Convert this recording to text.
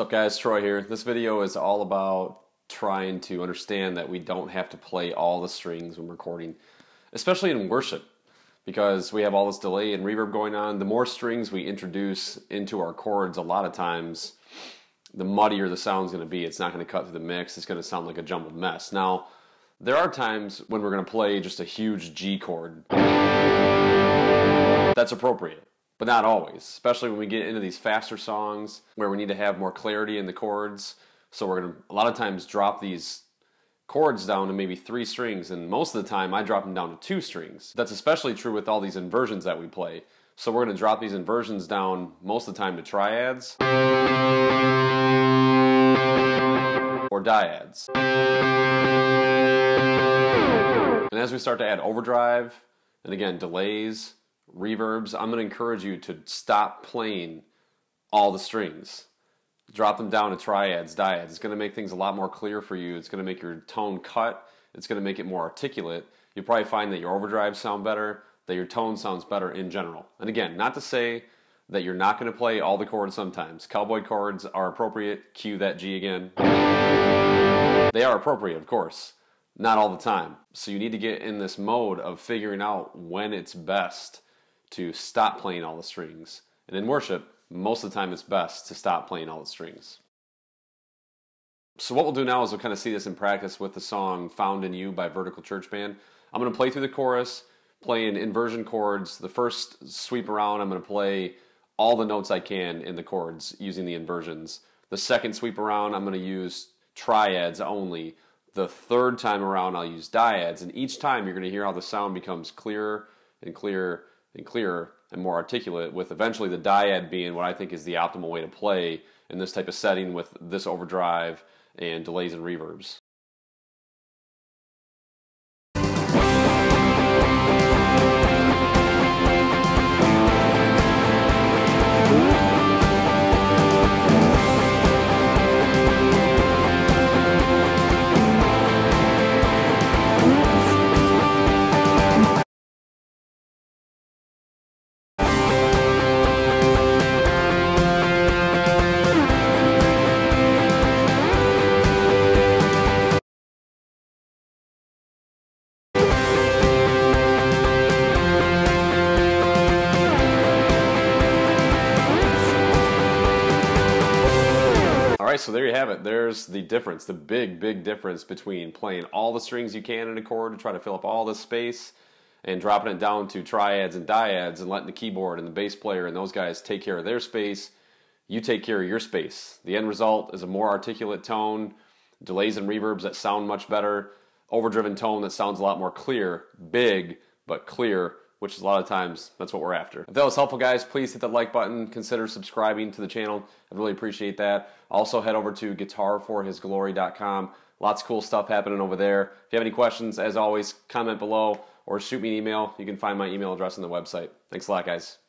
What's up guys, Troy here. This video is all about trying to understand that we don't have to play all the strings when recording, especially in worship, because we have all this delay and reverb going on. The more strings we introduce into our chords, a lot of times, the muddier the sound's going to be. It's not going to cut through the mix. It's going to sound like a jumbled mess. Now, there are times when we're going to play just a huge G chord. That's appropriate. But not always, especially when we get into these faster songs where we need to have more clarity in the chords. So we're going to, a lot of times, drop these chords down to maybe 3 strings, and most of the time I drop them down to 2 strings. That's especially true with all these inversions that we play. So we're going to drop these inversions down most of the time to triads or diads. And as we start to add overdrive, and again, delays, reverbs, I'm going to encourage you to stop playing all the strings. Drop them down to triads, dyads. It's going to make things a lot more clear for you. It's going to make your tone cut. It's going to make it more articulate. You'll probably find that your overdrives sound better, that your tone sounds better in general. And again, not to say that you're not going to play all the chords sometimes. Cowboy chords are appropriate. Cue that G again. They are appropriate, of course. Not all the time. So you need to get in this mode of figuring out when it's best to stop playing all the strings. And in worship, most of the time it's best to stop playing all the strings. So what we'll do now is we'll kind of see this in practice with the song Found in You by Vertical Church Band. I'm going to play through the chorus, playing inversion chords. The first sweep around, I'm going to play all the notes I can in the chords using the inversions. The second sweep around, I'm going to use triads only. The third time around, I'll use dyads. And each time you're going to hear how the sound becomes clearer and clearer and clearer and more articulate, with eventually the dyad being what I think is the optimal way to play in this type of setting with this overdrive and delays and reverbs. Alright, so there you have it. There's the difference, the big difference between playing all the strings you can in a chord to try to fill up all this space and dropping it down to triads and dyads and letting the keyboard and the bass player and those guys take care of their space. You take care of your space. The end result is a more articulate tone, delays and reverbs that sound much better, overdriven tone that sounds a lot more clear, big but clear, which is a lot of times, that's what we're after. If that was helpful, guys, please hit that like button. Consider subscribing to the channel. I'd really appreciate that. Also, head over to guitarforhisglory.com. Lots of cool stuff happening over there. If you have any questions, as always, comment below or shoot me an email. You can find my email address on the website. Thanks a lot, guys.